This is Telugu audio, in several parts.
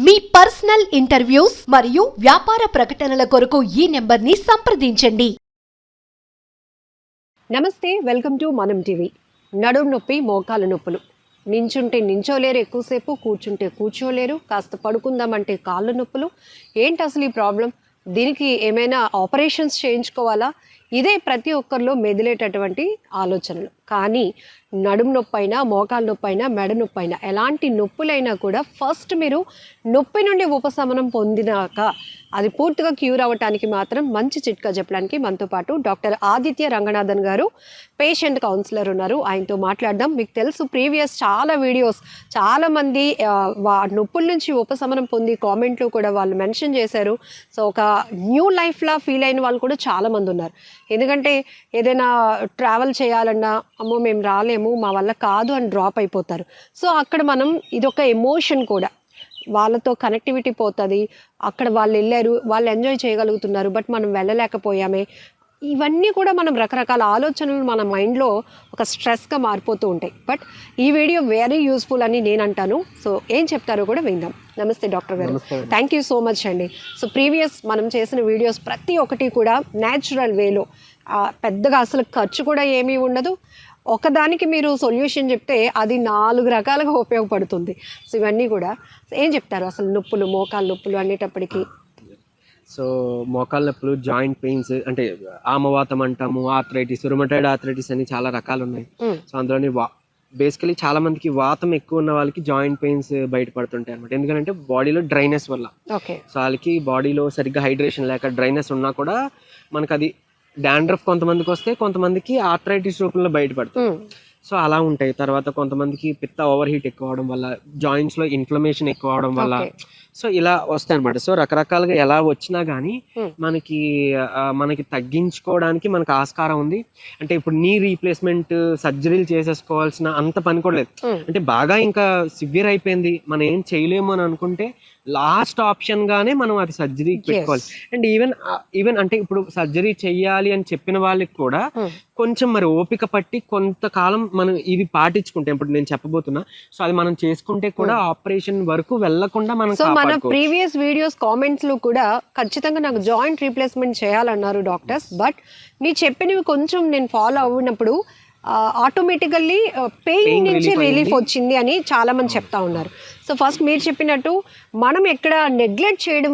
మీ పర్సనల్ ఇంటర్వ్యూస్ మరియు వ్యాపార ప్రకటనల కొరకు ఈ నెంబర్ని సంప్రదించండి. నమస్తే, వెల్కమ్ టు మనం టీవీ. నడుము నొప్పి, మోకాలు నొప్పులు. నించుంటే నించోలేరు, ఎక్కువసేపు కూర్చుంటే కూర్చోలేరు, కాస్త పడుకుందామంటే కాళ్ళు నొప్పులు. ఏంటి అసలు ఈ ప్రాబ్లం? దీనికి ఏమైనా ఆపరేషన్స్ చేయించుకోవాలా? ఇదే ప్రతి ఒక్కరిలో మెదిలేటటువంటి ఆలోచనలు. కానీ నడుము నొప్పి అయినా, మోకాలు నొప్పి అయినా, మెడ నొప్పి అయినా, ఎలాంటి నొప్పులైనా కూడా ఫస్ట్ మీరు నొప్పి నుండి ఉపశమనం పొందినాక అది పూర్తిగా క్యూర్ అవ్వటానికి మాత్రం మంచి చిట్కా చెప్పడానికి మనతో పాటు డాక్టర్ ఆదిత్య రంగనాథన్ గారు, పేషెంట్ కౌన్సిలర్ ఉన్నారు. ఆయనతో మాట్లాడదాం. మీకు తెలుసు, ప్రీవియస్ చాలా వీడియోస్ చాలామంది నొప్పుల నుంచి ఉపశమనం పొంది కామెంట్లు కూడా వాళ్ళు మెన్షన్ చేశారు. సో ఒక న్యూ లైఫ్లా ఫీల్ అయిన వాళ్ళు కూడా చాలామంది ఉన్నారు. ఎందుకంటే ఏదైనా ట్రావెల్ చేయాలన్నా, అమ్మో మేము రాలేము, మా వల్ల కాదు అని డ్రాప్ అయిపోతారు. సో అక్కడ మనం ఇదొక ఎమోషన్ కూడా, వాళ్ళతో కనెక్టివిటీ పోతుంది. అక్కడ వాళ్ళు వెళ్ళారు, వాళ్ళు ఎంజాయ్ చేయగలుగుతున్నారు, బట్ మనం వెళ్ళలేకపోయామే. ఇవన్నీ కూడా మనం రకరకాల ఆలోచనలు మన మైండ్లో ఒక స్ట్రెస్గా మారిపోతూ ఉంటాయి. బట్ ఈ వీడియో వెరీ యూస్ఫుల్ అని నేను అంటాను. సో ఏం చెప్తారో కూడా విందాం. నమస్తే డాక్టర్ గారు. థ్యాంక్ యూ సో మచ్ అండి. సో ప్రీవియస్ మనం చేసిన వీడియోస్ ప్రతి ఒక్కటి కూడా న్యాచురల్ వేలో, పెద్దగా అసలు ఖర్చు కూడా ఏమీ ఉండదు. ఒకదానికి మీరు సొల్యూషన్ చెప్తే అది 4 రకాలుగా ఉపయోగపడుతుంది. సో ఇవన్నీ కూడా ఏం చెప్తారు అసలు? నొప్పులు, మోకాలు నొప్పులు అనేటప్పటికీ సో మోకాళ్ళ నొప్పులు, జాయింట్ పెయిన్స్ అంటే ఆమవాతం అంటాము, ఆర్థరైటిస్, రుమటాయిడ్ ఆర్థరైటిస్ అని చాలా రకాలు ఉన్నాయి. సో అందులోని బేసికలీ చాలా మందికి వాతం ఎక్కువ ఉన్న వాళ్ళకి జాయింట్ పెయిన్స్ బయటపడుతుంటాయి అనమాట. ఎందుకంటే బాడీలో డ్రైనెస్ వల్ల. సో వాళ్ళకి బాడీలో సరిగ్గా హైడ్రేషన్ లేక డ్రైనెస్ ఉన్నా కూడా మనకు అది డాండ్రఫ్ కొంతమందికి వస్తే, కొంతమందికి ఆర్థరైటిస్ రూపంలో బయటపడుతుంది. సో అలా ఉంటాయి. తర్వాత కొంతమందికి పిత్త ఓవర్ హీట్ ఎక్కువ అవడం వల్ల, జాయింట్స్ లో ఇన్ఫ్లమేషన్ ఎక్కువ అవడం వల్ల, సో ఇలా వస్తాయి అనమాట. సో రకరకాలుగా ఎలా వచ్చినా కానీ మనకి తగ్గించుకోవడానికి మనకు ఆస్కారం ఉంది. అంటే ఇప్పుడు నీ రీప్లేస్మెంట్ సర్జరీలు చేసేసుకోవాల్సిన అంత పని కూడా లేదు. అంటే బాగా ఇంకా సివియర్ అయిపోయింది, మనం ఏం చేయలేము అని అనుకుంటే లాస్ట్ ఆప్షన్ గానే మనం అది సర్జరీ పెట్టుకోవాలి. అండ్ ఈవెన్ అంటే ఇప్పుడు సర్జరీ చెయ్యాలి అని చెప్పిన వాళ్ళకి కూడా కొంచెం మరి ఓపిక పట్టి కొంతకాలం మనం ఇది పాటించుకుంటే, ఇప్పుడు నేను చెప్పబోతున్నా, సో అది మనం చేసుకుంటే కూడా ఆపరేషన్ వరకు వెళ్లకుండా మనం. సో మన ప్రీవియస్ వీడియోస్ కామెంట్స్ లో కూడా ఖచ్చితంగా నాకు జాయింట్ రీప్లేస్మెంట్ చేయాలన్నారు డాక్టర్స్. బట్ మీరు చెప్పినవి కొంచెం నేను ఫాలో అవ్వినప్పుడు ఆటోమేటికల్లీ పెయిన్ నుంచి రిలీఫ్ వచ్చింది అని చాలా మంది చెప్తా ఉన్నారు. సో ఫస్ట్ మీరు చెప్పినట్టు మనం ఎక్కడ నెగ్లెక్ట్ చేయడం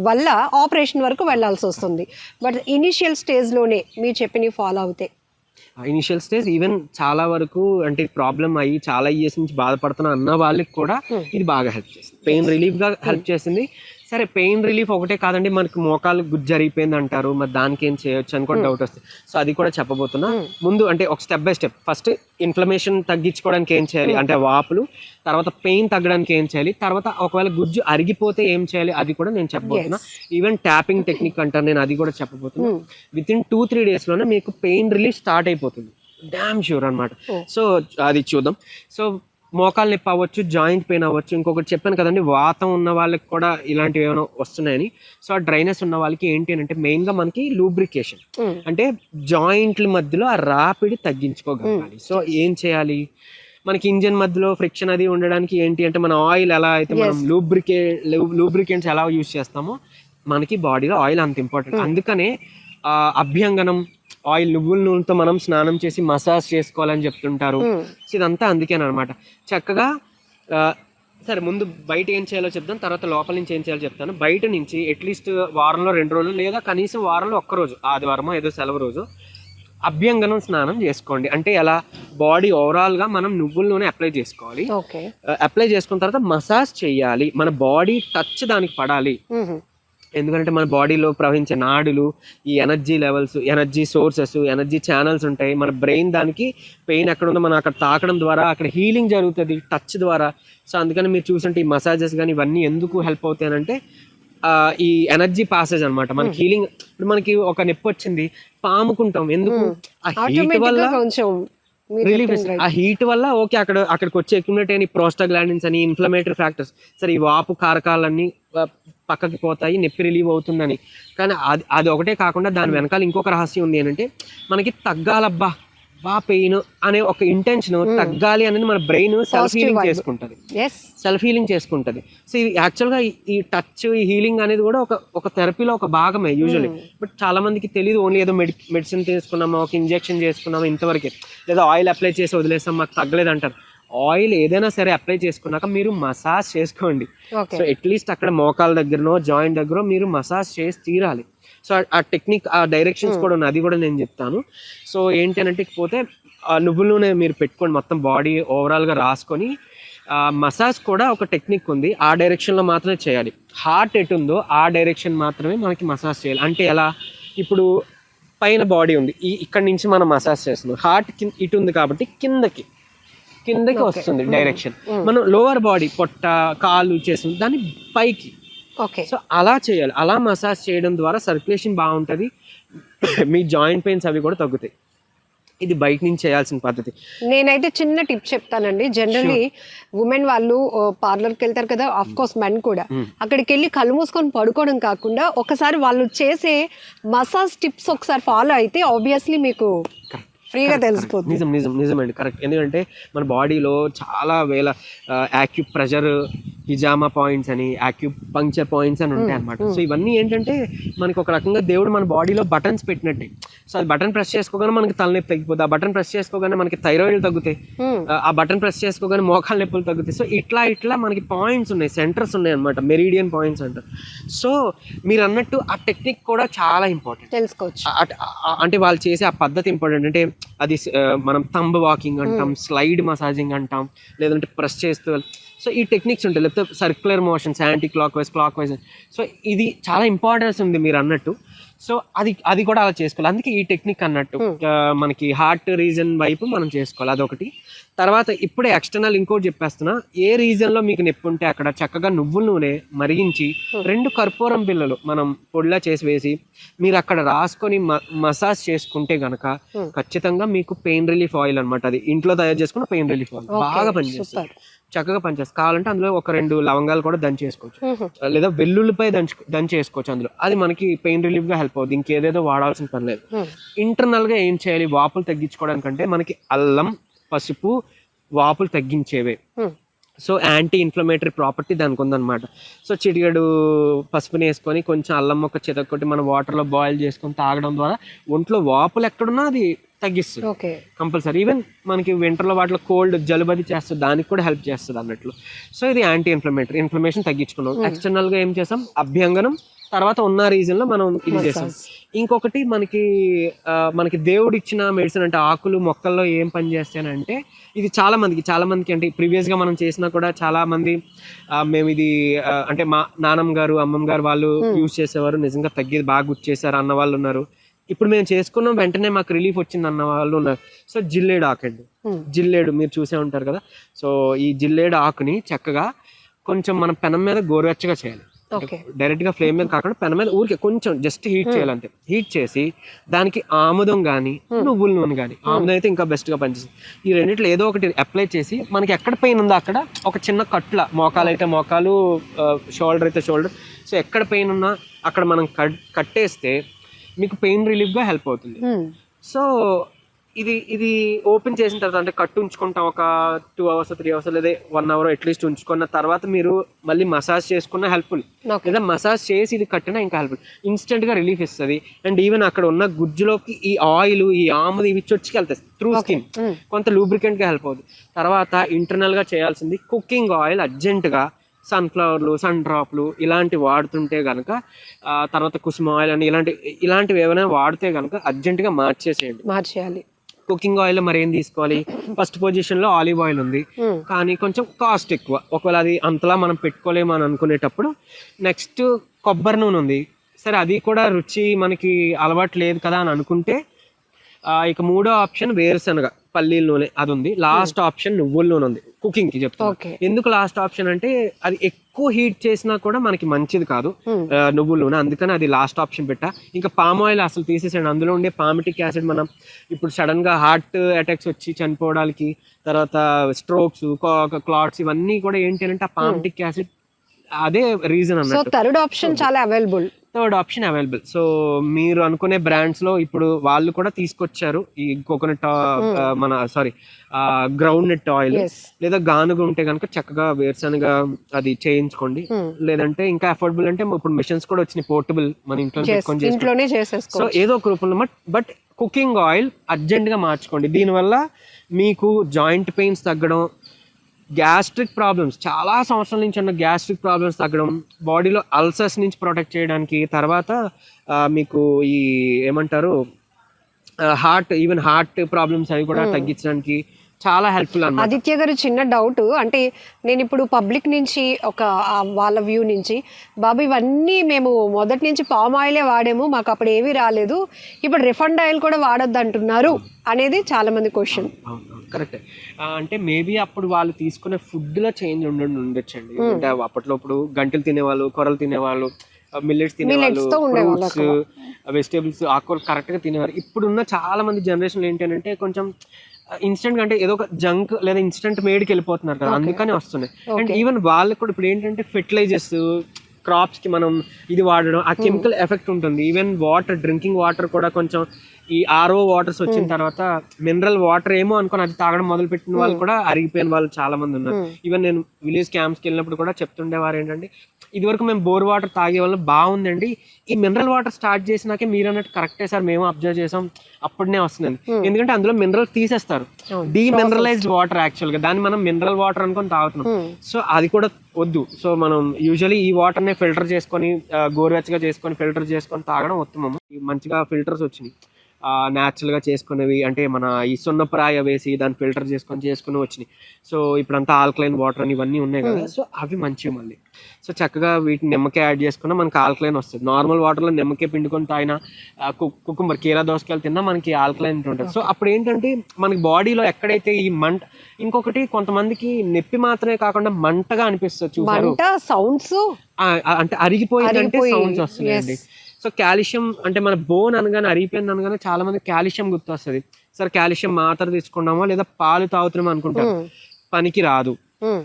వల్ల ఆపరేషన్ వరకు వెళ్ళాల్సి వస్తుంది. బట్ ఇనిషియల్ స్టేజ్లోనే మీరు చెప్పినవి ఫాలో అవుతాయి. ఇనిషియల్ స్టేజ్ ఈవెన్ చాలా వరకు అంటే ప్రాబ్లం అయ్యి చాలా ఇయర్స్ నుంచి బాధపడుతున్నా అన్న వాళ్ళకి కూడా ఇది బాగా హెల్ప్ చేసింది, పెయిన్ రిలీఫ్ గా హెల్ప్ చేసింది. సరే, పెయిన్ రిలీఫ్ ఒకటే కాదండి, మనకి మోకాలు గుజ్జరిగిపోయింది అంటారు, మరి దానికి ఏం చేయొచ్చు అని కూడా డౌట్ వస్తుంది. సో అది కూడా చెప్పబోతున్నా. ముందు అంటే ఒక step by step, first inflammation తగ్గించుకోవడానికి ఏం చేయాలి అంటే వాపులు, తర్వాత పెయిన్ తగ్గడానికి ఏం చేయాలి, తర్వాత ఒకవేళ గుజ్జు అరిగిపోతే ఏం చేయాలి అది కూడా నేను చెప్పబోతున్నా. ఈవెన్ ట్యాపింగ్ టెక్నిక్ అంటారు, నేను అది కూడా చెప్పబోతున్నా. విత్ ఇన్ 2-3 days లోనే మీకు పెయిన్ రిలీఫ్ స్టార్ట్ అయిపోతుంది, డామ్ ష్యూర్ అనమాట. సో అది చూద్దాం. సో మోకాలు నొప్పి అవ్వచ్చు, జాయింట్ పెయిన్ అవ్వచ్చు. ఇంకొకటి చెప్పాను కదండి, వాతం ఉన్న వాళ్ళకి కూడా ఇలాంటివి ఏమైనా వస్తున్నాయని. సో ఆ డ్రైనెస్ ఉన్న వాళ్ళకి ఏంటి అంటే మెయిన్ గా మనకి లూబ్రికేషన్, అంటే జాయింట్ల మధ్యలో ఆ రాపిడి తగ్గించుకోగలగాలి. సో ఏం చేయాలి? మనకి ఇంజన్ మధ్యలో ఫ్రిక్షన్ అది ఉండడానికి ఏంటి అంటే, మన ఆయిల్ ఎలా అయితే మనం లూబ్రికెంట్స్ ఎలా యూజ్ చేస్తామో మనకి బాడీలో ఆయిల్ అంత ఇంపార్టెంట్. అందుకనే అభ్యంగనం, ఆయిల్, నువ్వుల నూనెతో మనం స్నానం చేసి మసాజ్ చేసుకోవాలని చెప్తుంటారు. సో ఇదంతా అందుకేనమాట. చక్కగా సరే, ముందు బయట ఏం చేయాలో చెప్తాను, తర్వాత లోపల నుంచి ఏం చేయాలో చెప్తాను. బయట నుంచి అట్లీస్ట్ వారంలో 2 రోజులు లేదా కనీసం వారంలో 1 రోజు, ఆదివారమో ఏదో సెలవు రోజు అభ్యంగనం స్నానం చేసుకోండి. అంటే ఎలా, బాడీ ఓవరాల్ గా మనం నువ్వుల నూనె అప్లై చేసుకోవాలి. అప్లై చేసుకున్న తర్వాత మసాజ్ చేయాలి, మన బాడీ టచ్ దానికి పడాలి. ఎందుకంటే మన బాడీలో ప్రవహించే నాడులు, ఈ energy levels, energy sources, energy channels ఉంటాయి. మన బ్రెయిన్ దానికి పెయిన్ ఎక్కడ ఉందో మనం అక్కడ తాకడం ద్వారా అక్కడ హీలింగ్ జరుగుతుంది టచ్ ద్వారా. సో అందుకని మీరు చూసుంటే ఈ మసాజెస్ కానీ ఇవన్నీ ఎందుకు హెల్ప్ అవుతాయంటే ఈ ఎనర్జీ పాసేజ్ అనమాట, మనకి హీలింగ్. ఇప్పుడు మనకి ఒక నొప్పి వచ్చింది, పాముకుంటాం, ఎందుకు? ఆ హీట్ వల్ల రిలీఫ్ ఇస్తుంది. ఆ హీట్ వల్ల ఓకే, అక్కడికి వచ్చి అక్యుములేట్ అయిన ప్రోస్టాగ్లాండిన్స్ అని, ఇన్ఫ్లమేటరీ ఫ్యాక్టర్స్, సరే ఈ వాపు కారకాలన్నీ పక్కకి పోతాయి, నొప్పి రిలీవ్ అవుతుందని. కానీ అది ఒకటే కాకుండా దాని వెనకాల ఇంకొక రహస్యం ఉంది ఏంటంటే, మనకి తగ్గాలబ్బా బా పెయిన్ అనే ఒక ఇంటెన్షన్ తగ్గాలి అనేది మన బ్రెయిన్ సెల్ఫ్ హీలింగ్ vibe. చేసుకుంటది, ఎస్ సెల్ఫ్ హీలింగ్ చేసుకుంటది. సో ఇది యాక్చువల్గా ఈ టచ్, ఈ హీలింగ్ అనేది కూడా ఒక థెరపీలో ఒక భాగమే యూజువల్లీ. బట్ చాలా మందికి తెలియదు, ఓన్లీ ఏదో మెడిసిన్ తీసుకున్నామా, ఒక ఇంజెక్షన్ చేసుకున్నామా ఇంతవరకే, లేదా ఆయిల్ అప్లై చేసి వదిలేస్తాం మాకు తగ్గలేదు అంటారు. ఆయిల్ ఏదైనా సరే అప్లై చేసుకున్నాక మీరు మసాజ్ చేసుకోండి. ఓకే సో అట్లీస్ట్ అక్కడ మోకాల దగ్గరనో జాయింట్ దగ్గర మీరు మసాజ్ చేసి తీరాలి. సో ఆ టెక్నిక్, ఆ డైరెక్షన్స్ కూడా ఉన్నాయి, అది కూడా నేను చెప్తాను. సో ఏంటి అని అంటే పోతే నువ్వుల నూనె మీరు పెట్టుకోండి, మొత్తం బాడీ ఓవరాల్గా రాసుకొని. మసాజ్ కూడా ఒక టెక్నిక్ ఉంది, ఆ డైరెక్షన్లో మాత్రమే చేయాలి. హార్ట్ ఎటు ఉందో ఆ డైరెక్షన్ మాత్రమే మనకి మసాజ్ చేయాలి. అంటే ఎలా, ఇప్పుడు పైన బాడీ ఉంది, ఇక్కడ నుంచి మనం మసాజ్ చేస్తున్నాం, హార్ట్ ఇటు ఉంది కాబట్టి కిందకి వస్తుంది డైరెక్షన్. మనం లోవర్ బాడీ పొట్ట కాలు చేస్తుంది దాన్ని పైకి. ఓకే సో అలా చేయాలి. అలా మసాజ్ చేయడం ద్వారా సర్క్యులేషన్ బాగుంటుంది, మీ జాయింట్ పెయిన్స్ అవి కూడా తగ్గుతాయి. ఇది బయట నుంచి చేయాల్సిన పద్ధతి. నేనైతే చిన్న టిప్ చెప్తానండి. జనరలీ ఉమెన్ వాళ్ళు పార్లర్కి వెళ్తారు కదా, ఆఫ్ కోర్స్ మెన్ కూడా, అక్కడికి వెళ్ళి కళ్ళు మూసుకొని పడుకోవడం కాకుండా ఒకసారి వాళ్ళు చేసే మసాజ్ టిప్స్ ఒకసారి ఫాలో అయితే ఆబ్వియస్లీ మీకు ఫ్రీగా తెలిసిపోతుంది. నిజమండి, కరెక్ట్. ఎందుకంటే మన బాడీలో చాలా వేల యాక్యూ ప్రెషర్, హిజామా పాయింట్స్ అని, యాక్యూ పంక్చర్ పాయింట్స్ అని ఉంటాయి అనమాట. సో ఇవన్నీ ఏంటంటే మనకి ఒక రకంగా దేవుడు మన బాడీలో బటన్స్ పెట్టినట్టే. సో అది బటన్ ప్రెస్ చేసుకోగానే మనకి తలనొప్పి తగ్గిపోతుంది, ఆ బటన్ ప్రెస్ చేసుకోగానే మనకి థైరాయిడ్ తగ్గుతాయి, ఆ బటన్ ప్రెస్ చేసుకోగానే మోకాల నొప్పులు తగ్గుతాయి. సో ఇట్లా మనకి పాయింట్స్ ఉన్నాయి, సెంటర్స్ ఉన్నాయి అనమాట, మెరీడియన్ పాయింట్స్ అంటారు. సో మీరు అన్నట్టు ఆ టెక్నిక్ కూడా చాలా ఇంపార్టెంట్ తెలుసుకోవచ్చు. అంటే వాళ్ళు చేసే ఆ పద్ధతి ఇంపార్టెంట్. అంటే అది మనం థంబ్ వాకింగ్ అంటాం, స్లైడ్ మసాజింగ్ అంటాం, లేదంటే ప్రెస్ చేస్తూ. సో ఈ టెక్నిక్స్ ఉంటాయి, లేకపోతే circular motions, anti clock wise. So ఇది చాలా ఇంపార్టెన్స్ ఉంది మీరు అన్నట్టు. సో అది కూడా అలా చేసుకోవాలి. అందుకే ఈ టెక్నిక్ అన్నట్టు మనకి హార్ట్ రీజన్ వైపు మనం చేసుకోవాలి, అదొకటి. తర్వాత ఇప్పుడే ఎక్స్టర్నల్ ఇంకోటి చెప్పేస్తున్నా, ఏ రీజన్లో మీకు నొప్పి ఉంటే అక్కడ చక్కగా నువ్వుల నూనె మరిగించి 2 కర్పూరం బిళ్ళలు మనం పొడిలా చేసి వేసి మీరు అక్కడ రాసుకొని మసాజ్ చేసుకుంటే గనక ఖచ్చితంగా మీకు పెయిన్ రిలీఫ్ ఆయిల్ అనమాట, అది ఇంట్లో తయారు చేసుకున్న పెయిన్ రిలీఫ్ ఆయిల్ బాగా పనిచేస్తుంది, చక్కగా పనిచేస్తుంది. కావాలంటే అందులో ఒక 2 లవంగాలు కూడా దంచేసుకోవచ్చు, లేదా వెల్లుల్లిపై దంచేసుకోవచ్చు అందులో. అది మనకి పెయిన్ రిలీఫ్ గా హెల్ప్ అవుతుంది, ఇంకేదేదో వాడాల్సిన పని లేదు. ఇంటర్నల్ గా ఏం చేయాలి వాపులు తగ్గించుకోవడానికంటే మనకి అల్లం, పసుపు వాపులు తగ్గించేవే. సో యాంటీ ఇన్ఫ్లమేటరీ ప్రాపర్టీ దానికి ఉందన్నమాట. సో చిటికెడు పసుపుని వేసుకొని కొంచెం అల్లం మొక్క చితక్కొట్టి మనం వాటర్లో బాయిల్ చేసుకొని తాగడం ద్వారా ఒంట్లో వాపులు ఎక్కడున్నా అది తగ్గిస్తుంది కంపల్సరీ. ఈవెన్ మనకి వింటర్లో వాటిలో కోల్డ్ జలుబది చేస్తుంది, దానికి కూడా హెల్ప్ చేస్తుంది అన్నట్లు. సో ఇది యాంటీ ఇన్ఫ్లమేటరీ, ఇన్ఫ్లమేషన్ తగ్గించుకున్నాం. ఎక్స్టర్నల్ గా ఏం చేసాం, అభ్యంగనం, తర్వాత ఉన్న రీజన్ లో మనం ఇది చేసాం. ఇంకొకటి మనకి దేవుడు ఇచ్చిన మెడిసిన్ అంటే ఆకులు మొక్కల్లో ఏం పని చేస్తానంటే, ఇది చాలా మందికి అంటే ప్రీవియస్ గా మనం చేసినా కూడా చాలా మంది మేము ఇది అంటే మా నాన్నమ్మ గారు, అమ్మమ్మ గారు వాళ్ళు యూజ్ చేసేవారు, నిజంగా తగ్గేది బాగా గుర్తు చేశారు అన్న వాళ్ళు ఉన్నారు. ఇప్పుడు మేము చేసుకున్నాం వెంటనే మాకు రిలీఫ్ వచ్చింది అన్న వాళ్ళు ఉన్నారు. సో జిల్లేడు ఆకండి, జిల్లేడు మీరు చూసే ఉంటారు కదా. సో ఈ జిల్లేడు ఆకుని చక్కగా కొంచెం మనం పెనం మీద గోరువెచ్చగా చేయాలి, డైరెక్ట్ గా ఫ్లేమ్ మీద కాకుండా పెనం మీద ఊరికే కొంచెం జస్ట్ హీట్ చేయాలంటే. హీట్ చేసి దానికి ఆముదం కానీ నువ్వుల నూనె కానీ, ఆముదం అయితే ఇంకా బెస్ట్ గా పనిచేస్తుంది. ఈ రెండిట్లో ఏదో ఒకటి అప్లై చేసి మనకి ఎక్కడ పెయిన్ ఉందో అక్కడ ఒక చిన్న కట్ల, మోకాలు అయితే మోకాలు, షోల్డర్ అయితే షోల్డర్, సో ఎక్కడ పెయిన్ ఉన్నా అక్కడ మనం కట్టేస్తే మీకు పెయిన్ రిలీఫ్ గా హెల్ప్ అవుతుంది. సో ఇది ఓపెన్ చేసిన తర్వాత అంటే కట్టు ఉంచుకుంటాం ఒక 2 hours 3 hours లేదా 1 hour అట్లీస్ట్ ఉంచుకున్న తర్వాత మీరు మళ్ళీ మసాజ్ చేసుకున్న హెల్ప్ఫుల్, లేదా మసాజ్ చేసి ఇది కట్టినా ఇంకా హెల్ప్ఫుల్, ఇన్స్టెంట్ గా రిలీఫ్ ఇస్తుంది. అండ్ ఈవెన్ అక్కడ ఉన్న గుజ్జులోకి ఈ ఆయిల్, ఈ ఆముది ఇవి చొచ్చుకెళ్తాయి త్రూ స్కిన్, కొంత లూబ్రికెంట్ గా హెల్ప్ అవుతుంది. తర్వాత ఇంటర్నల్ గా చేయాల్సింది కుకింగ్ ఆయిల్ అర్జెంట్ గా, సన్ఫ్లవర్లు, సన్ డ్రాప్లు ఇలాంటివి వాడుతుంటే కనుక, తర్వాత కుసుమ ఆయిల్ అని ఇలాంటివి ఏమైనా వాడితే కనుక అర్జెంటుగా మార్చేయాలి. కుకింగ్ ఆయిల్ మరి ఏం తీసుకోవాలి, ఫస్ట్ పొజిషన్ లో ఆలివ్ ఆయిల్ ఉంది, కానీ కొంచెం కాస్ట్ ఎక్కువ, ఒకవేళ అది అంతలా మనం పెట్టుకోలేము అని అనుకునేటప్పుడు నెక్స్ట్ కొబ్బరి నూనె ఉంది. సరే అది కూడా రుచి మనకి అలవాటు లేదు కదా అని అనుకుంటే ఇక 3వ ఆప్షన్ వేరుశనగ పల్లీల నూనె, అది ఉంది. లాస్ట్ ఆప్షన్ నువ్వుల నూనె ఉంది కుకింగ్ కి చెప్తాను. ఎందుకు లాస్ట్ ఆప్షన్ అంటే అది ఎక్కువ హీట్ చేసినా కూడా మనకి మంచిది కాదు నువ్వుల నూనె, అందుకని అది లాస్ట్ ఆప్షన్ పెట్టా. ఇంకా పామ్ ఆయిల్ అసలు తీసేసాడు, అందులో ఉండే పామిటిక్ యాసిడ్ మనం ఇప్పుడు సడన్ గా హార్ట్ అటాక్స్ వచ్చి చనిపోవడానికి, తర్వాత స్ట్రోక్స్, క్లాట్స్ ఇవన్నీ కూడా ఏంటి అంటే ఆ పామిటిక్ యాసిడ్ అదే రీజన్ అన్నమాట. థర్డ్ ఆప్షన్ చాలా available. Third option available. So మీరు అనుకునే బ్రాండ్స్ లో ఇప్పుడు వాళ్ళు కూడా తీసుకొచ్చారు ఈ కోకోనట్ మన గ్రౌండ్ నట్ ఆయిల్, Yes. లేదా గానుగ ఉంటే కనుక చక్కగా వేరుశనగ అది చేయించుకోండి. లేదంటే ఇంకా అఫోర్డబుల్ అంటే ఇప్పుడు మిషన్స్ కూడా వచ్చినాయి పోర్టబుల్, మన ఇంట్లో పెట్టుకొని చేసుకోండి. ఇంట్లోనే సో చేసేసుకో. ఏదో ఒక రూపంలో బట్ కుకింగ్ ఆయిల్ అర్జెంట్ గా మార్చుకోండి. దీనివల్ల మీకు జాయింట్ పెయిన్స్ తగ్గడం, గ్యాస్ట్రిక్ ప్రాబ్లమ్స్, చాలా సంవత్సరాల నుంచి ఉన్న గ్యాస్ట్రిక్ ప్రాబ్లమ్స్ తగ్గడం, బాడీలో అల్సర్స్ నుంచి ప్రొటెక్ట్ చేయడానికి, తర్వాత మీకు ఈ ఏమంటారు హార్ట్ ప్రాబ్లమ్స్ అవి కూడా తగ్గించడానికి చాలా హెల్ప్ఫుల్ అన్నమాట. ఆదిత్య గారు, చిన్న డౌట్, అంటే నేను ఇప్పుడు పబ్లిక్ నుంచి వాళ్ళ వ్యూ నుంచి, బాబు ఇవన్నీ మేము మొదటి నుంచి పామ్ ఆయిలే వాడాము, మాకు అప్పుడు ఏమీ రాలేదు, ఇప్పుడు రిఫండ్ ఆయిల్ కూడా వాడొద్దు అంటున్నారు అనేది చాలా మంది క్వశ్చన్. కరెక్ట్. అంటే మేబీ అప్పుడు వాళ్ళు తీసుకునే ఫుడ్ లో చేంజ్ ఉండొచ్చండి. అంటే అప్పట్లో ఇప్పుడు గంటలు తినేవాళ్ళు, కొరలు తినేవాళ్ళు, మిల్లెట్స్ తినేవాళ్ళు, ఫ్రూట్స్, వెజిటేబుల్స్, ఆకుకూరలు కరెక్ట్ గా తినేవారు. ఇప్పుడున్న చాలా మంది జనరేషన్ ఏంటంటే కొంచెం ఇన్స్టెంట్ అంటే ఏదో ఒక జంక్ లేదా ఇన్స్టెంట్ మేడ్కి వెళ్ళిపోతున్నారు కదా, అందుకని వస్తున్నాయి. అండ్ ఈవెన్ వాళ్ళకి కూడా ఇప్పుడు ఏంటంటే ఫెర్టిలైజర్స్, క్రాప్స్ కి మనం ఇది వాడడం, ఆ కెమికల్ ఎఫెక్ట్ ఉంటుంది. ఈవెన్ వాటర్, డ్రింకింగ్ వాటర్ కూడా కొంచెం ఈ ఆర్ఓ వాటర్స్ వచ్చిన తర్వాత మినరల్ వాటర్ ఏమో అనుకుని అది తాగడం మొదలు పెట్టిన వాళ్ళు కూడా అరిగిపోయిన వాళ్ళు చాలా మంది ఉన్నారు. ఈవెన్ నేను విలేజ్ క్యాంప్స్కి వెళ్ళినప్పుడు కూడా చెప్తుండేవారు ఏంటంటే, ఇది వరకు మేము బోర్ వాటర్ తాగే వల్ల బాగుందండి, ఈ మినరల్ వాటర్ స్టార్ట్ చేసినాకే మీరు అన్నట్టు కరెక్టే సార్, మేము అబ్జర్వ్ చేసాం, అప్పుడనే వస్తుందండి. ఎందుకంటే అందులో మినరల్స్ తీసేస్తారు, డీమినరలైజ్డ్ వాటర్ యాక్చువల్ గా, దాన్ని మనం మినరల్ వాటర్ అనుకొని తాగుతున్నాం. సో అది కూడా వద్దు. సో మనం యూజువల్లీ ఈ వాటర్ నే ఫిల్టర్ చేసుకొని, గోరువెచ్చగా చేసుకొని ఫిల్టర్ చేసుకొని తాగడం ఉత్తమము. మంచిగా ఫిల్టర్స్ వచ్చినాయి న్యాచురల్ గా చేసుకునేవి, అంటే మన ఈ సున్నప్రాయ వేసి దాన్ని ఫిల్టర్ చేసుకుని వచ్చినాయి. సో ఇప్పుడంతా ఆల్కలైన్ వాటర్ అని ఇవన్నీ ఉన్నాయి కదా, సో అవి మంచివి మళ్ళీ. సో చక్కగా వీటిని నిమ్మకాయ యాడ్ చేసుకున్నా మనకి ఆల్కలైన్ వస్తుంది. నార్మల్ వాటర్లో నిమ్మకాయ పిండుకొని తాగినా, కుకుంబర్, కీరా దోసకాయలు తిన్నా మనకి ఆల్కలైన్ ఉంటుంది. సో అప్పుడు ఏంటంటే మనకి బాడీలో ఎక్కడైతే ఈ మంట, ఇంకొకటి కొంతమందికి నొప్పి మాత్రమే కాకుండా మంటగా అనిపిస్తుంది, చూసారు? సౌండ్స్ అంటే అరిగిపోయిందంటే సౌండ్స్ వస్తున్నాయండి. సో కాల్షియం అంటే మన బోన్ అనగానే, అరిగిపోయింది అనగానే చాలా మంది కాల్షియం గుర్తొస్తుంది. సరే కాల్షియం మాత్ర తీసుకున్నామో లేదా పాలు తాగుతున్నామో అనుకుంటారు, పనికి రాదు.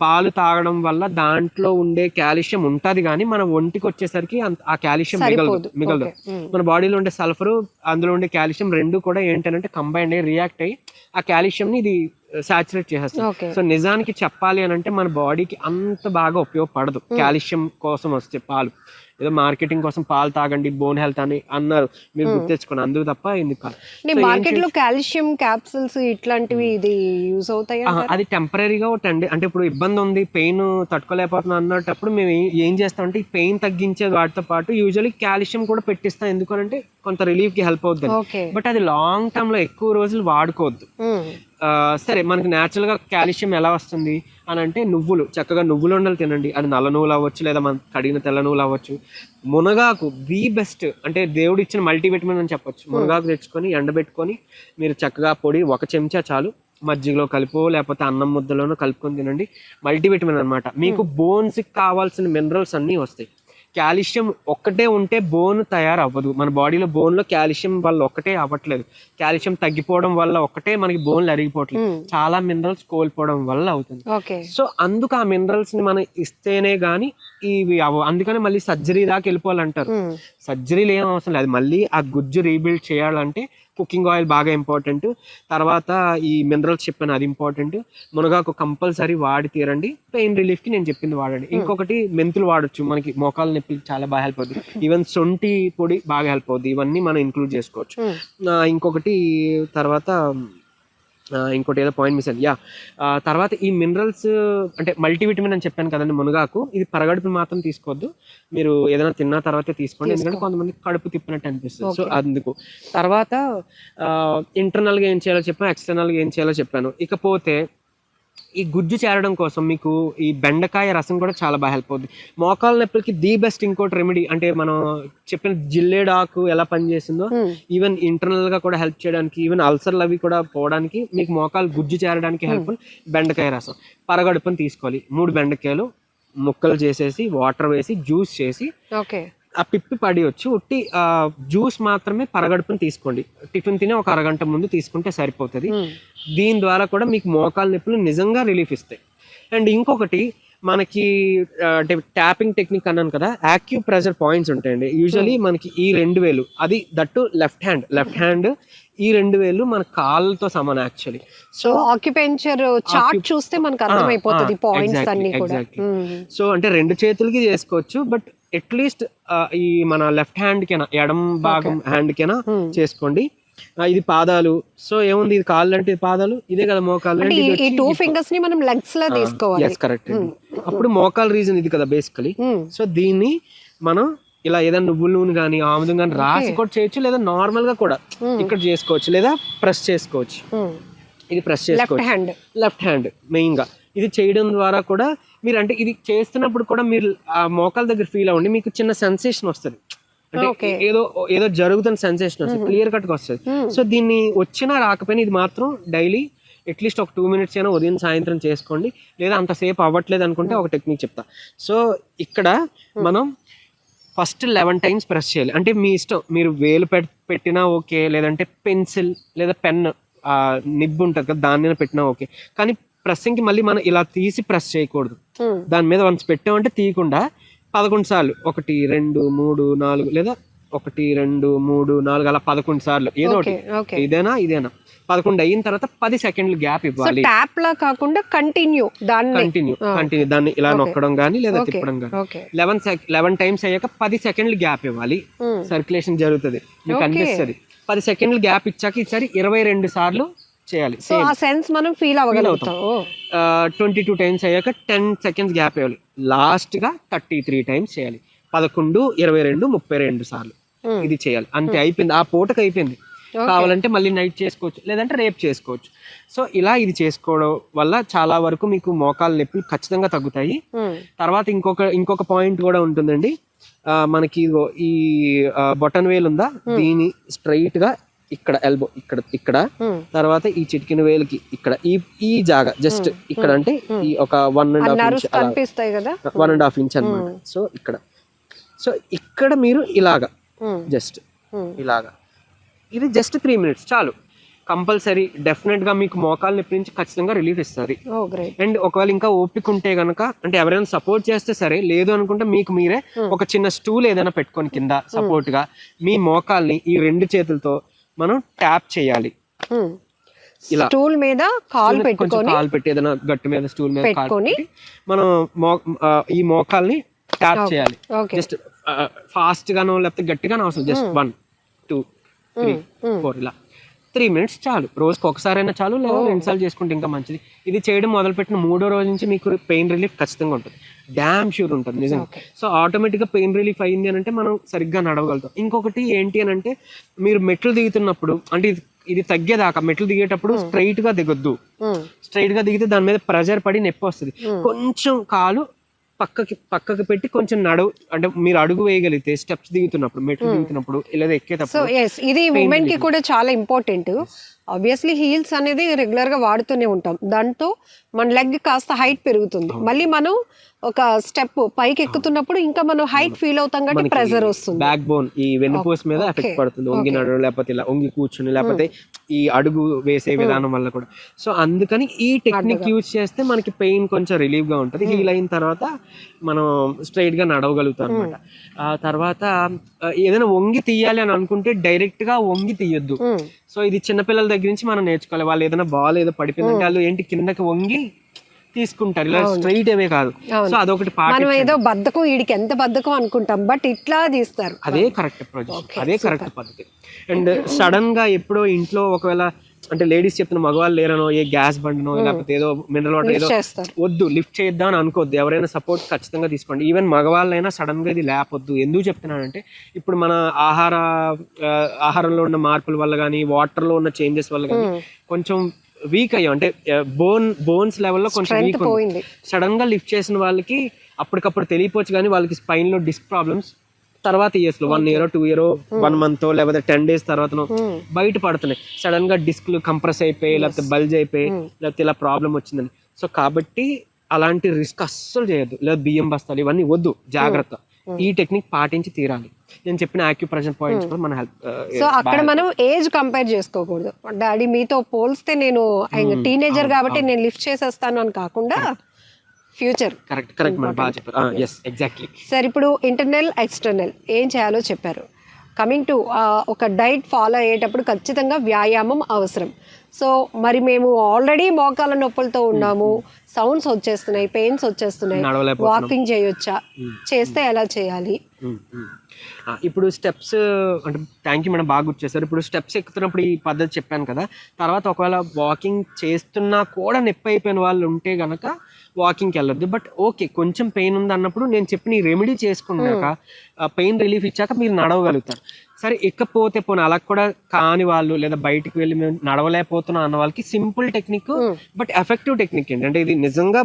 పాలు తాగడం వల్ల దాంట్లో ఉండే కాల్షియం ఉంటది కానీ మన ఒంటికి వచ్చేసరికి ఆ కాల్షియం మిగలదు. మన బాడీలో ఉండే సల్ఫర్, అందులో ఉండే కాల్షియం రెండు కూడా ఏంటంటే కంబైండ్ అయ్యి రియాక్ట్ అయ్యి ఆ కాల్షియం ని ఇది సాచురేట్ చేసేస్తుంది. సో నిజానికి చెప్పాలి అని అంటే మన బాడీకి అంత బాగా ఉపయోగపడదు కాల్షియం కోసం వస్తే పాలు. ఏదో మార్కెటింగ్ కోసం పాలు తాగండి బోన్ హెల్త్ అని అన్నారు, మీరు గుర్తు తెచ్చుకోండి, అందుకు తప్ప ఎందుకు కాదు. మార్కెట్ లో కాల్షియం క్యాప్సూల్స్ ఇట్లాంటివి ఇది యూజ్ అవుతాయి. అది టెంపరీగా ఒకటండి. అంటే ఇప్పుడు ఇబ్బంది ఉంది, పెయిన్ తట్టుకోలేకపోతున్నాం అన్నప్పుడు మేము ఏం చేస్తామంటే ఈ పెయిన్ తగ్గించే వాటితో పాటు యూజువల్లీ కాల్షియం కూడా పెట్టిస్తాం. ఎందుకంటే కొంత రిలీఫ్ కి హెల్ప్ అవుతుంది. బట్ అది లాంగ్ టర్మ్ లో ఎక్కువ రోజులు వాడుకోవద్దు. సరే మనకి న్యాచురల్ గా కాల్షియం ఎలా వస్తుంది అని అంటే, నువ్వులు, చక్కగా నువ్వులు ఉండలు తినండి. అది నల్ల నువ్వులు అవ్వచ్చు లేదా మన కడిగిన తెల్ల నువ్వులు అవ్వచ్చు. మునగాకు ది బెస్ట్, అంటే దేవుడు ఇచ్చిన మల్టీవిటమిన్ అని చెప్పొచ్చు. మునగాకు తెచ్చుకొని ఎండబెట్టుకొని మీరు చక్కగా పొడి 1 చెంచా చాలు, మజ్జిగలో కలిపో లేకపోతే అన్నం ముద్దలోనో కలుపుకొని తినండి. మల్టీవిటమిన్ అనమాట. మీకు బోన్స్ కి కావాల్సిన మినరల్స్ అన్నీ వస్తాయి. కాల్షియం ఒక్కటే ఉంటే బోన్ తయారవ్వదు. మన బాడీలో బోన్లో కాల్షియం వల్ల ఒక్కటే అవ్వట్లేదు, కాల్షియం తగ్గిపోవడం వల్ల ఒక్కటే మనకి బోన్లు అరిగిపోవట్లేదు, చాలా మినరల్స్ కోల్పోవడం వల్ల అవుతుంది. సో అందుకు ఆ మినరల్స్ ని మనం ఇస్తేనే గానీ ఇవి అవ్వ. అందుకని మళ్ళీ సర్జరీ దాకా వెళ్ళిపోవాలంటారు. సర్జరీలు ఏం అవసరం లేదు. మళ్ళీ ఆ గుజ్జు రీబిల్డ్ చేయాలంటే కుకింగ్ ఆయిల్ బాగా ఇంపార్టెంట్. తర్వాత ఈ మినరల్స్ చెప్పాను, అది ఇంపార్టెంట్. మునగాకు కంపల్సరీ వాడి తీరండి. పెయిన్ రిలీఫ్ కి నేను చెప్పింది వాడండి. ఇంకొకటి మెంతులు వాడచ్చు, మనకి మోకాలు నొప్పికి చాలా బాగా హెల్ప్ అవుతుంది. ఈవెన్ సొంటి పొడి బాగా హెల్ప్ అవుతుంది. ఇవన్నీ మనం ఇంక్లూడ్ చేసుకోవచ్చు. ఇంకొకటి తర్వాత ఇంకోటి ఏదో పాయింట్ మిస్ అయ్యింది. తర్వాత ఈ మినరల్స్ అంటే మల్టీవిటమిన్ అని చెప్పాను కదండి మునగాకు, ఇది పరగడుపు మాత్రం తీసుకోవద్దు, మీరు ఏదైనా తిన్న తర్వాతే తీసుకోండి. ఎందుకంటే కొంతమంది కడుపు తిప్పినట్టు అనిపిస్తుంది. సో అందుకు. తర్వాత ఇంటర్నల్ గా ఏం చేయాలో చెప్పాను, ఎక్స్టర్నల్ గా ఏం చేయాలో చెప్పాను. ఇకపోతే ఈ గుజ్జు చేరడం కోసం మీకు ఈ బెండకాయ రసం కూడా చాలా బాగా హెల్ప్ అవుతుంది. మోకాల నొప్పులకి ది బెస్ట్ ఇంకోటి రెమెడీ, అంటే మనం చెప్పిన జిల్లేడాకు ఎలా పనిచేసిందో ఈవెన్ ఇంటర్నల్ గా కూడా హెల్ప్ చేయడానికి, ఈవెన్ అల్సర్లు అవి కూడా పోవడానికి, మీకు మోకాలు గుజ్జు చేరడానికి హెల్ప్ బెండకాయ రసం. పరగడుపుని తీసుకోవాలి, 3 బెండకాయలు ముక్కలు చేసేసి వాటర్ వేసి జ్యూస్ చేసి ఆ పిప్పి పడియొచ్చు, ఉట్టి జ్యూస్ మాత్రమే పరగడుపుని తీసుకోండి. టిఫిన్ తినే ఒక అరగంట ముందు తీసుకుంటే సరిపోతుంది. దీని ద్వారా కూడా మీకు మోకాలు నొప్పులు నిజంగా రిలీఫ్ ఇస్తాయి. అండ్ ఇంకొకటి మనకి అంటే ట్యాపింగ్ టెక్నిక్ అన్నాను కదా, యాక్యూ ప్రెజర్ పాయింట్స్ ఉంటాయండి యూజువలీ మనకి ఈ 2 వేలు, అది దట్టు లెఫ్ట్ హ్యాండ్ ఈ 2 వేలు మన కాళ్ళతో సమానం యాక్చువల్లీ. సో ఆక్యుపెంచర్ చార్ట్ చూస్తే మనకు అర్థమైపోతుంది పాయింట్స్ అన్ని కూడా. సో అంటే 2 చేతులకి చేసుకోవచ్చు, బట్ అట్లీస్ట్ ఈ మన లెఫ్ట్ హ్యాండ్ కినా, ఎడం భాగం హ్యాండ్ కినా చేసుకోండి. ఇది పాదాలు. సో ఏముంది, ఇది కాళ్ళు అంటే పాదాలు, ఇదే కదా మోకాలు. ఈ 2 ఫింగర్స్ ని మనం లెగ్స్ లా తీసుకోవాలి. కరెక్ట్. అప్పుడు మోకాలు రీజన్ ఇది కదా బేసికలీ. సో దీన్ని మనం ఇలా ఏదైనా నువ్వుల నూనె కానీ ఆముదం కానీ రాసి కూడా చేయొచ్చు, లేదా నార్మల్ గా కూడా ఇక్కడ చేసుకోవచ్చు, లేదా ప్రెస్ చేసుకోవచ్చు. ఇది ప్రెస్ చేసుకోవచ్చు లెఫ్ట్ హ్యాండ్ మెయిన్ గా. ఇది చేయడం ద్వారా కూడా మీరు అంటే ఇది చేస్తున్నప్పుడు కూడా మీరు ఆ మోకాల దగ్గర ఫీల్ అవ్వండి, మీకు చిన్న సెన్సేషన్ వస్తుంది, అంటే ఏదో జరుగుతున్న సెన్సేషన్ వస్తుంది, క్లియర్ కట్ గా వస్తుంది. సో దీన్ని వచ్చినా రాకపోయినా ఇది మాత్రం డైలీ అట్లీస్ట్ ఒక 2 minutes అయినా ఉదయం సాయంత్రం చేసుకోండి, లేదా అంతసేపు అవ్వట్లేదు అనుకుంటే ఒక టెక్నిక్ చెప్తా. సో ఇక్కడ మనం ఫస్ట్ 11 times ప్రెస్ చేయాలి. అంటే మీ ఇష్టం, మీరు వేలు పెట్టినా ఓకే, లేదంటే పెన్సిల్ లేదా పెన్ నిబ్బు ఉంటుంది కదా దాని పెట్టినా ఓకే. కానీ ప్రెస్సింగ్ కి మళ్ళీ మనం ఇలా తీసి ప్రెస్ చేయకూడదు. దాని మీద వన్స్ పెట్టామంటే తీయకుండా 11 సార్లు, 1 2 3 4 లేదా 1 2 3 4 అలా 11 సార్లు ఏదో ఒకటి, ఇదేనా 11 అయిన తర్వాత 10 seconds గ్యాప్ ఇవ్వాలి. ట్యాప్ లా కాకుండా కంటిన్యూ దాన్ని ఇలా నొక్కడం గానీ లేదా తిప్పడం గానీ. 11 times అయ్యాక 10 seconds గ్యాప్ ఇవ్వాలి. సర్క్యులేషన్ జరుగుతుంది, మీకు అనిపిస్తుంది. 10 seconds గ్యాప్ ఇచ్చాక ఈసారి 22 సార్లు చేయాలి. ఆ సెన్స్ మనం ఫీల్ అవ్వగలుగుతాం. 22 times అయ్యాక 10 seconds గ్యాప్ ఇవ్వాలి. లాస్ట్ గా 33 times చేయాలి. 11 22 32 సార్లు ఇది చేయాలి. అంతే, అయిపోయింది, ఆ పూటకు అయిపోయింది. కావాలంటే మళ్ళీ నైట్ చేసుకోవచ్చు, లేదంటే రేపు చేసుకోవచ్చు. సో ఇలా ఇది చేసుకోవడం వల్ల చాలా వరకు మీకు మోకాలు నొప్పులు ఖచ్చితంగా తగ్గుతాయి. తర్వాత ఇంకొక పాయింట్ కూడా ఉంటుందండి. మనకి ఈ బొటన్ వేలు ఉందా, దీని స్ట్రైట్ గా ఇక్కడ ఎల్బో ఇక్కడ తర్వాత ఈ చిటికిన వేలుకి ఇక్కడ ఈ జాగా జస్ట్ ఇక్కడ, అంటే ఈ ఒక 1.5 inch అన్నమాట. సో ఇక్కడ మీరు ఇలాగా జస్ట్ ఇలాగా, ఇది జస్ట్ 3 minutes చాలు. కంపల్సరీ డెఫినెట్ గా మీకు మోకాలు నొప్పి నుంచి ఖచ్చితంగా రిలీఫ్ ఇస్తుంది. అండ్ ఒకవేళ ఇంకా ఓపిక ఉంటే గనక, అంటే ఎవరైనా సపోర్ట్ చేస్తే సరే, లేదు అనుకుంటే మీకు మీరే ఒక చిన్న స్టూల్ ఏదైనా పెట్టుకొని కింద సపోర్ట్ గా మీ మోకాల్ని ఈ 2 చేతులతో మనం ట్యాప్ చేయాలి. ఇలా స్టూల్ మీద కాలు పెట్టి ఏదైనా గట్టు మీద స్టూల్ మీద పెట్టుకొని మనం ఈ మోకాల్ని ట్యాప్ చేయాలి. జస్ట్ ఫాస్ట్ గానో లేకపోతే గట్టిగానో అవసరం, జస్ట్ 1 2 3 4 ఇలా 3 minutes చాలు. రోజుకి ఒకసారైనా చాలు, లేదా 2 సార్లు చేసుకుంటే ఇంకా మంచిది. ఇది చేయడం మొదలుపెట్టిన 3వ రోజు నుంచి మీకు పెయిన్ రిలీఫ్ ఖచ్చితంగా ఉంటుంది, డ్యామ్ షూర్ ఉంటుంది నిజంగా. సో ఆటోమేటిక్ గా పెయిన్ రిలీఫ్ అయింది అని అంటే మనం సరిగ్గా నడవగలుగుతాం. ఇంకొకటి ఏంటి అని అంటే, మీరు మెట్లు దిగుతున్నప్పుడు, అంటే ఇది తగ్గేదాకా మెట్లు దిగేటప్పుడు స్ట్రైట్ గా దిగొద్దు. స్ట్రైట్ గా దిగితే దాని మీద ప్రెజర్ పడి నొప్పి వస్తుంది. కొంచెం కాలు పక్కకి పెట్టి కొంచెం అంటే మీరు అడుగు వేయగలిగితే స్టెప్స్ దిగుతున్నప్పుడు, మెట్లు దిగుతున్నప్పుడు, లేదా ఎక్కేటప్పుడు. ఇది ఉమెన్ కి కూడా చాలా ఇంపార్టెంట్. ఆబ్వియస్లీ హీల్స్ అనేది రెగ్యులర్ గా వాడుతూనే ఉంటాం, దాంతో మన లెగ్ కాస్త హైట్ పెరుగుతుంది. మళ్ళీ మనం ఒక స్టెప్ పైకి ఎక్కుతున్నప్పుడు ఇంకా మనం హైట్ ఫీల్ అవుతాం కాబట్టి ప్రెజర్ వస్తుంది. బ్యాక్ బోన్, ఈ వెన్నుపూస మీద ఎఫెక్ట్ పడుతుంది, వంగి నడవడం, లేకపోతే ఇలా వంగి కూర్చుని, లేకపోతే ఈ అడుగు వేసే విధానం వల్ల కూడా. సో అందుకని ఈ టెక్నిక్ యూజ్ చేస్తే మనకి పెయిన్ కొంచెం రిలీఫ్ గా ఉంటుంది. హీల్ అయిన తర్వాత మనం స్ట్రైట్ గా నడవగలుగుతాం అనమాట. ఆ తర్వాత ఏదైనా వంగి తీయాలి అని అనుకుంటే డైరెక్ట్ గా వంగి తీయొద్దు. సో ఇది చిన్నపిల్లల దగ్గర నుంచి మనం నేర్చుకోవాలి. వాళ్ళు ఏదైనా బాల్ ఏదో పడిపోయిందంటే వాళ్ళు ఏంటి కిందకి వంగి తీసుకుంటారు, ఇలా స్ట్రైట్ అవే కాదు. సో అదొకటి మనం ఏదో బద్ధకం, వీడికి ఎంత బద్ధకం అనుకుంటాం, బట్ ఇట్లా తీస్తారు. అదే కరెక్ట్ ప్రాజెక్ట్, అదే కరెక్ట్ పద్ధతి. అండ్ సడన్ గా ఎప్పుడో ఇంట్లో ఒకవేళ అంటే లేడీస్ చెప్తున్న మగవాళ్ళు లేరనో, ఏ గ్యాస్ బండనో లేకపోతే ఏదో మినరల్ వాటర్ ఏదో వద్దు, లిఫ్ట్ చేద్దాం అని అనుకోవద్దు. ఎవరైనా సపోర్ట్ ఖచ్చితంగా తీసుకోండి. ఈవెన్ మగవాళ్ళైనా సడన్ గా ఇది లేపొద్దు. ఎందుకు చెప్తున్నానంటే, ఇప్పుడు మన ఆహారంలో ఉన్న మార్పుల వల్ల కానీ, వాటర్ లో ఉన్న చేంజెస్ వల్ల కానీ కొంచెం వీక్ అయ్యాం, అంటే బోన్స్ లెవెల్లో కొంచెం వీక్ ఉంది. సడన్ గా లిఫ్ట్ చేసిన వాళ్ళకి అప్పటికప్పుడు తెలియపోవచ్చు, కానీ వాళ్ళకి స్పైన్ లో డిస్క్ ప్రాబ్లమ్స్ తర్వాత ఇయర్స్ లో 1 year 2 year 1 month లేకపోతే 10 days తర్వాత బయట పడుతున్నాయి. సడన్ గా డిస్క్లు కంప్రెస్ అయిపోయి, లేకపోతే బల్జ్ అయిపోయి, లేకపోతే ఇలా ప్రాబ్లం వచ్చిందని. సో కాబట్టి అలాంటి రిస్క్ అస్సలు చేయొద్దు. లేదా బియ్యం బస్తాలు ఇవన్నీ వద్దు, జాగ్రత్త. ఈ టెక్నిక్ పాటించి తీరాలి. నేను చెప్పిన యాక్యుప్రెషర్ పాయింట్స్ కూడా మన హెల్ప్. సో అక్కడ మనం ఏజ్ కంపేర్ చేసుకోకూడదు. డాడీ మీతో పోల్స్తే నేను టీనేజర్ కాబట్టి నేను లిఫ్ట్ చేసేస్తాను అని కాకుండా ఫ్యూచర్. కరెక్ట్ మేడం, బాగా చెప్పారు. Yes, exactly. సార్ ఇప్పుడు ఇంటర్నల్ ఎక్స్టర్నల్ ఏం చేయాలో చెప్పారు. కమింగ్ టు ఒక డైట్ ఫాలో అయ్యేటప్పుడు ఖచ్చితంగా వ్యాయామం అవసరం. సో మరి మేము ఆల్రెడీ మోకాల నొప్పులతో ఉన్నాము, సౌండ్స్ వచ్చేస్తున్నాయి, పెయిన్స్ వచ్చేస్తున్నాయి, వాకింగ్ చేయొచ్చా, చేస్తే ఎలా చేయాలి? ఇప్పుడు స్టెప్స్ అంటే థ్యాంక్ యూ మేడం, బాగా గుర్తు చేశారు. ఇప్పుడు స్టెప్స్ ఎక్కుతున్నప్పుడు ఈ పద్ధతి చెప్పాను కదా, తర్వాత ఒకవేళ వాకింగ్ చేస్తున్నా కూడా నొప్పి అయిపోయిన వాళ్ళు ఉంటే గనక వాకింగ్కి వెళ్ళొద్దు. బట్ ఓకే, కొంచెం పెయిన్ ఉంది అన్నప్పుడు నేను చెప్పిన ఈ రెమెడీ చేసుకున్నాక పెయిన్ రిలీఫ్ ఇచ్చాక మీరు నడవగలుగుతారు. సరే, ఇకపోతే పోనీ అలా కూడా కాని వాళ్ళు, లేదా బయటికి వెళ్ళి మేము నడవలేకపోతున్నాం అన్న వాళ్ళకి simple technique but effective technique ఏంటంటే, ఇది నిజంగా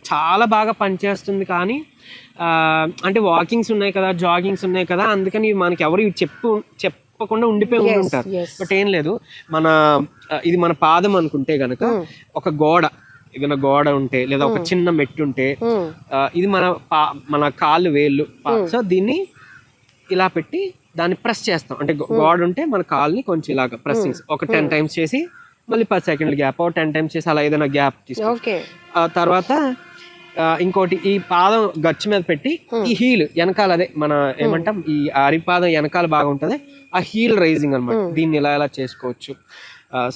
చాలా బాగా పనిచేస్తుంది. కానీ అంటే వాకింగ్స్ ఉన్నాయి కదా, జాగింగ్స్ ఉన్నాయి కదా, అందుకని మనకి ఎవరు చెప్పకుండా ఉండిపోయి ఉంటారు. బట్ ఏం లేదు, ఇది మన పాదం అనుకుంటే గనక ఒక ఏదైనా గోడ ఉంటే, లేదా ఒక చిన్న మెట్టు ఉంటే, ఇది మన కాళ్ళు వేళ్ళు. సో దీన్ని ఇలా పెట్టి దాన్ని ప్రెస్ చేస్తాం. అంటే గోడ ఉంటే మన కాల్ని కొంచెం ఇలాగా ప్రెస్సింగ్ ఒక 10 times చేసి, మళ్ళీ 10 seconds గ్యాప్, 10 times చేసి అలా ఏదైనా గ్యాప్ తీసుకుంటాం. ఆ తర్వాత ఇంకోటి, ఈ పాదం గచ్చు మీద పెట్టి ఈ హీల్ వెనకాల, అదే మన ఏమంటాం, ఈ అరిపాదం వెనకాల బాగా ఉంటుంది, ఆ హీల్ రైజింగ్ అనమాట. దీన్ని ఇలా చేసుకోవచ్చు.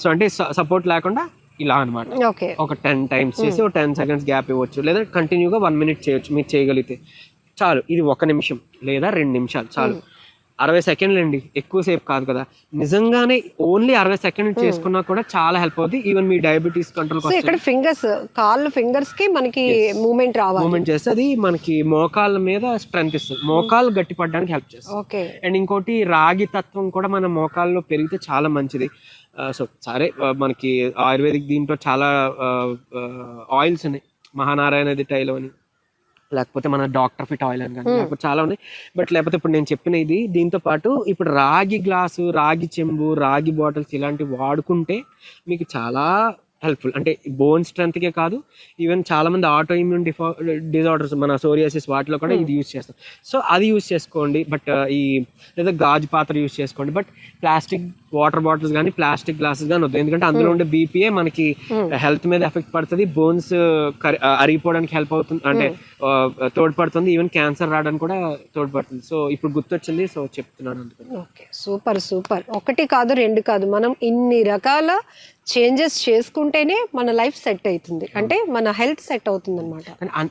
సో అంటే సపోర్ట్ లేకుండా ఇలా అనమాట. ఒక 10 times చేసి ఒక 10 seconds గ్యాప్ ఇవ్వచ్చు, లేదా కంటిన్యూగా 1 minute చేయొచ్చు. మీరు చేయగలిగితే చాలు. ఇది 1 నిమిషం లేదా 2 నిమిషాలు చాలు. 60 seconds అండి, ఎక్కువసేపు కాదు కదా. నిజంగానే ఓన్లీ 60 seconds చేసుకున్నా కూడా చాలా హెల్ప్ అవుతుంది. ఈవెన్ మీ డయాబెటీస్ కంట్రోల్. ఇక్కడ ఫింగర్స్, కాళ్ళు ఫింగర్స్ కి మనకి మూమెంట్ రావాలి. మూమెంట్ చేస్తే అది మనకి మోకాళ్ళ మీద స్ట్రెంత్ ఇస్తుంది, మోకాళ్ళు గట్టి పడడానికి హెల్ప్ చేస్తుంది. అండ్ ఇంకోటి, రాగి తత్వం కూడా మన మోకాల్లో పెరిగితే చాలా మంచిది. సో సరే, మనకి ఆయుర్వేదిక్ దీంట్లో చాలా ఆయిల్స్ ఉన్నాయి, మహానారాయణ తైలం అని, లేకపోతే మన డాక్టర్ ఫిట్ ఆయిల్ అని, కానీ లేకపోతే చాలా ఉన్నాయి. బట్ లేకపోతే ఇప్పుడు నేను చెప్పిన ఇది, దీంతో పాటు ఇప్పుడు రాగి గ్లాసు, రాగి చెంబు, రాగి బాటిల్స్ ఇలాంటివి వాడుకుంటే మీకు చాలా హెల్ప్ఫుల్. అంటే బోన్ స్ట్రెంత్కే కాదు, ఈవెన్ చాలా మంది ఆటో ఇమ్యూన్ డిజార్డర్స్, మన సోరియాసిస్, వాటిలో కూడా ఇది యూజ్ చేస్తాం. సో అది యూజ్ చేసుకోండి. బట్ లేదా గాజు పాత్ర యూజ్ చేసుకోండి. బట్ ప్లాస్టిక్ వాటర్ బాటిల్స్ కానీ, ప్లాస్టిక్ గ్లాసెస్ కానీ వద్దు. ఎందుకంటే అందులో ఉండే బీపీఏ మనకి హెల్త్ మీద ఎఫెక్ట్ పడుతుంది, బోన్స్ అరిగిపోవడానికి హెల్ప్ అవుతుంది, అంటే తోడ్పడుతుంది. ఈవెన్ క్యాన్సర్ రావడానికి కూడా తోడ్పడుతుంది. సో ఇప్పుడు గుర్తొచ్చింది, సో చెప్తున్నాను. Okay, super. ఒకటి కాదు, 2 కాదు, మనం ఇన్ని రకాల చేంజెస్ చేసుకుంటేనే మన లైఫ్ సెట్ అవుతుంది, అంటే మన హెల్త్ సెట్ అవుతుంది అనమాట.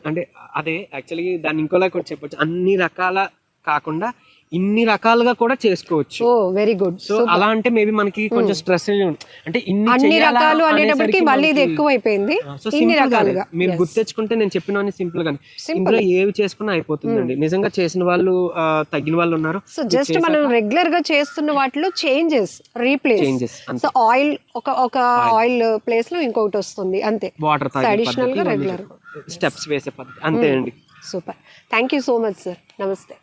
అంటే అదే యాక్చువల్లీ దాన్ని ఇంకోలా కూడా చెప్పొచ్చు, అన్ని రకాల కాకుండా ఇన్ని రకాలుగా కూడా చేసుకోవచ్చు. Very good. సో అలా అంటే మేబీ మనకి కొంచెం స్ట్రెస్, అంటే అన్ని రకాలు అనేటప్పటికి మళ్ళీ ఇది ఎక్కువ అయిపోయింది. ఇన్ని రకాలుగా మీరు గుర్తెచ్చుకుంటే నేను చెప్పిన సింపుల్ గానే ఇందులో ఏవి చేసుకున్నా అయిపోతుందండి. నిజంగా చేసిన వాళ్ళు, తగ్గిన వాళ్ళు ఉన్నారు. సో జస్ట్ మనం రెగ్యులర్ గా చేస్తున్న వాటిలో చేంజెస్, రీప్లేస్. సో ఆయిల్, ఒక ఆయిల్ ప్లేస్ లో ఇంకొకటి వస్తుంది అంతే. వాటర్ అడిషనల్ గా రెగ్యులర్ స్టెప్స్ వేసే పద్ధతి అంతే అండి. Super. Thank you so much sir. నమస్తే.